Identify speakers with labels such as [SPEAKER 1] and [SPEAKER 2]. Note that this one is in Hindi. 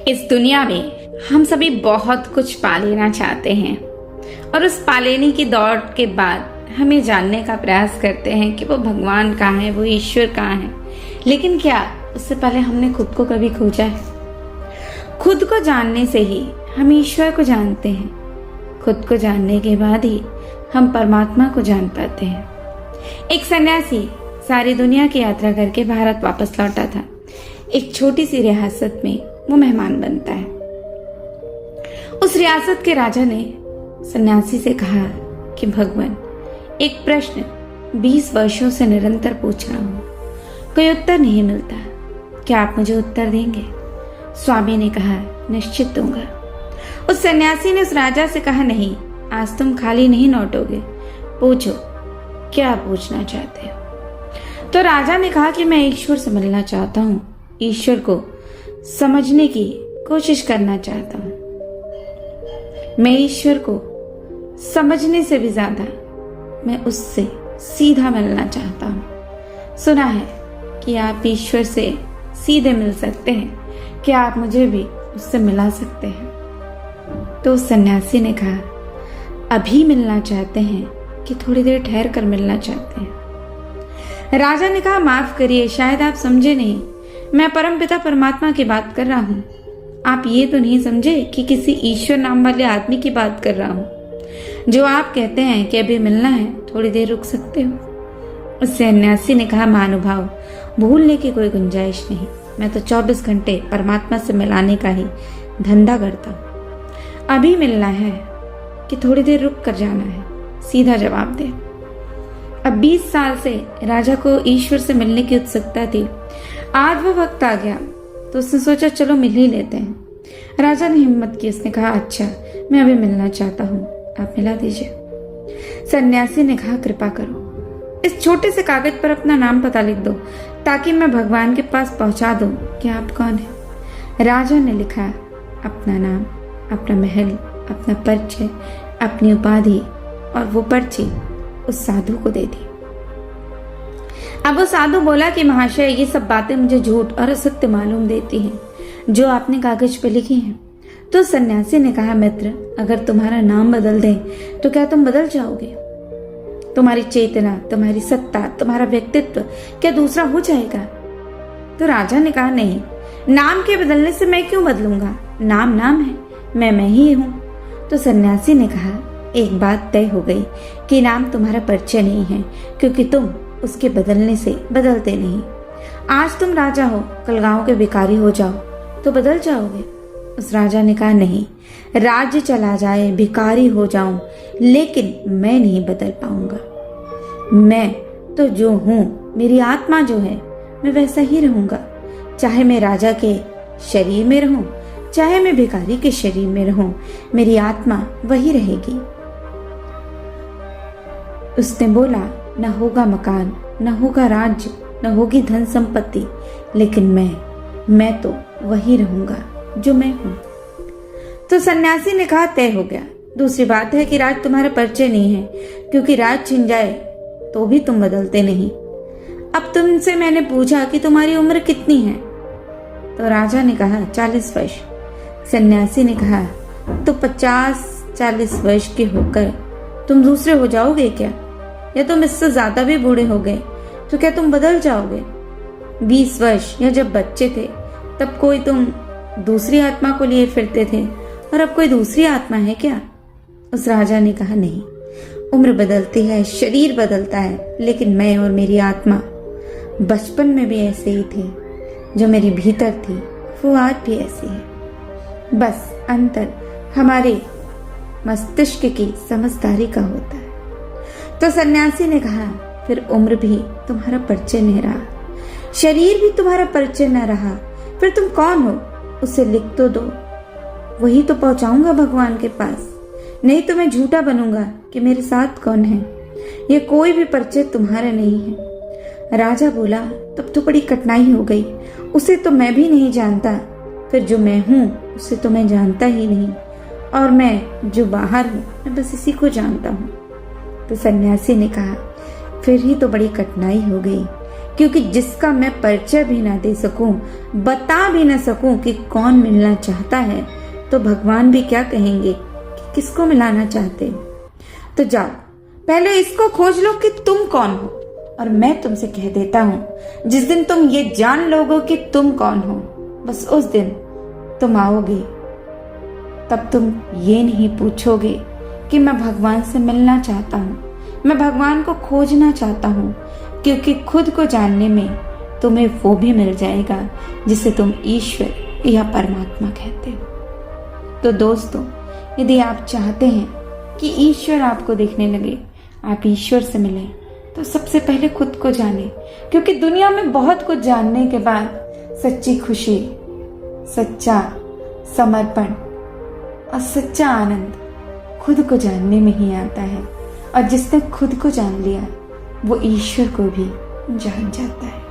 [SPEAKER 1] इस दुनिया में हम सभी बहुत कुछ पा लेना चाहते हैं और उस पा लेने की दौड़ के बाद हमें जानने का प्रयास करते हैं कि वो भगवान कहाँ है, वो ईश्वर कहाँ है। लेकिन क्या उससे पहले हमने खुद को कभी खोजा है? खुद को जानने से ही हम ईश्वर को जानते हैं। खुद को जानने के बाद ही हम परमात्मा को जान पाते हैं। एक सन्यासी सारी दुनिया की यात्रा करके भारत वापस लौटा था। एक छोटी सी रियासत में वो मेहमान बनता है। उस रियासत के राजा ने सन्यासी से कहा कि भगवान, एक प्रश्न 20 वर्षों से निरंतर पूछ रहा हूं, कोई उत्तर नहीं मिलता, क्या आप मुझे उत्तर देंगे? स्वामी ने कहा, निश्चित दूंगा। उस सन्यासी ने उस राजा से कहा, नहीं, आज तुम खाली नहीं लौटोगे, पूछो क्या पूछना चाहते हो। तो राजा ने कहा कि मैं ईश्वर से मिलना चाहता हूँ, ईश्वर को समझने की कोशिश करना चाहता हूँ। मैं ईश्वर को समझने से भी ज्यादा मैं उससे सीधा मिलना चाहता हूँ। सुना है कि आप ईश्वर से सीधे मिल सकते हैं, क्या आप मुझे भी उससे मिला सकते हैं? तो उस सन्यासी ने कहा, अभी मिलना चाहते हैं कि थोड़ी देर ठहर कर मिलना चाहते हैं? राजा ने कहा, माफ करिए, शायद आप समझे नहीं, मैं परमपिता परमात्मा की बात कर रहा हूँ। आप ये तो नहीं समझे कि किसी ईश्वर नाम वाले आदमी की बात कर रहा हूँ। जो आप कहते हैं कि अभी मिलना है, थोड़ी देर रुक सकते हो? उस सन्यासी ने कहा, महानुभाव, भूलने की कोई गुंजाइश नहीं, मैं तो 24 घंटे परमात्मा से मिलाने का ही धंधा करता हूँ। अभी मिलना है कि थोड़ी देर रुक कर जाना है? सीधा जवाब दे। अब 20 साल से राजा को ईश्वर से मिलने की उत्सुकता थी। आज वो वक्त आ गया तो उसने सोचा, चलो मिल ही लेते हैं। राजा ने हिम्मत की, उसने कहा, अच्छा, मैं अभी मिलना चाहता हूँ, आप मिला दीजिए। सन्यासी ने कहा, कृपा करो, इस छोटे से कागज पर अपना नाम पता लिख दो ताकि मैं भगवान के पास पहुंचा दूं कि आप कौन है। राजा ने लिखा अपना नाम, अपना महल, अपना परिचय, अपनी उपाधि, और वो पर्ची उस साधु को दे दी। अब वो साधु बोला कि महाशय, ये सब बातें मुझे झूठ और असत्य मालूम देती हैं जो आपने कागज पे लिखी हैं। तो सन्यासी ने कहा, मित्र, अगर तुम्हारा नाम बदल दें तो क्या तुम बदल जाओगे? तुम्हारी चेतना, तुम्हारी सत्ता, तुम्हारा व्यक्तित्व क्या दूसरा हो जाएगा? तो राजा ने कहा, नहीं, नाम के बदलने से मैं क्यों बदलूंगा? नाम नाम है, मैं ही हूं। तो सन्यासी ने कहा, एक बात तय हो गई कि नाम तुम्हारा परिचय नहीं है, क्योंकि तुम उसके बदलने से बदलते नहीं। आज तुम राजा हो, कल गांव के भिखारी हो जाओ तो बदल जाओगे? उस राजा ने कहा, नहीं, राज्य चला जाए, भिखारी हो जाऊं, लेकिन मैं नहीं बदल पाऊंगा। मैं तो जो हूं, मेरी आत्मा जो है, मैं वैसा ही रहूंगा। चाहे मैं राजा के शरीर में रहूं, चाहे मैं भिखारी के शरीर में रहूं, मेरी आत्मा वही रहेगी। उसने बोला, न होगा मकान, न होगा राज्य, न होगी धन संपत्ति, लेकिन मैं तो वही रहूंगा जो मैं हूं। तो सन्यासी ने कहा, तय हो गया। दूसरी बात है कि राज तुम्हारा परिचय नहीं है, क्योंकि राज छिन जाए तो भी तुम बदलते नहीं। अब तुमसे मैंने पूछा कि तुम्हारी उम्र कितनी है? तो राजा ने कहा, 40 वर्ष। सन्यासी ने कहा, तो 50-40 वर्ष के होकर तुम दूसरे हो जाओगे क्या? या तुम इससे ज्यादा भी बूढ़े हो गए तो क्या तुम बदल जाओगे? 20 वर्ष या जब बच्चे थे तब कोई तुम दूसरी आत्मा को लिए फिरते थे, और अब कोई दूसरी आत्मा है क्या? उस राजा ने कहा, नहीं, उम्र बदलती है, शरीर बदलता है, लेकिन मैं और मेरी आत्मा बचपन में भी ऐसे ही थे। जो मेरे भीतर थी वो आज भी ऐसी है। बस अंतर हमारे मस्तिष्क की समझदारी का होता है। तो सन्यासी ने कहा, फिर उम्र भी तुम्हारा परिचय नहीं रहा, शरीर भी तुम्हारा परिचय न रहा, फिर तुम कौन हो? उसे लिख तो दो, वही तो पहुंचाऊंगा भगवान के पास। नहीं तो मैं झूठा बनूंगा कि मेरे साथ कौन है। ये कोई भी परिचय तुम्हारा नहीं है। राजा बोला, तब तो बड़ी कठिनाई हो गई, उसे तो मैं भी नहीं जानता, फिर जो मैं हूं उसे तो मैं जानता ही नहीं, और मैं जो बाहर हूं, मैं बस इसी को जानता हूं। तो सन्यासी ने कहा, फिर ही तो बड़ी कठिनाई हो गई, क्योंकि जिसका मैं परिचय भी ना दे सकूं, बता भी ना सकूं कि कौन मिलना चाहता है, तो भगवान भी क्या कहेंगे कि किसको मिलाना चाहते हो। तो जाओ पहले इसको खोज लो कि तुम कौन हो, और मैं तुमसे कह देता हूं जिस दिन तुम ये जान लोगे कि तुम कौन हो, बस उस दिन तुम आओगे। तब तुम ये नहीं पूछोगे कि मैं भगवान से मिलना चाहता हूं, मैं भगवान को खोजना चाहता हूं, क्योंकि खुद को जानने में तुम्हें वो भी मिल जाएगा जिसे तुम ईश्वर या परमात्मा कहते हो। तो दोस्तों, यदि आप चाहते हैं कि ईश्वर आपको देखने लगे, आप ईश्वर से मिलें, तो सबसे पहले खुद को जाने, क्योंकि दुनिया में बहुत कुछ जानने के बाद सच्ची खुशी, सच्चा समर्पण और सच्चा आनंद खुद को जानने में ही आता है। और जिसने खुद को जान लिया वो ईश्वर को भी जान जाता है।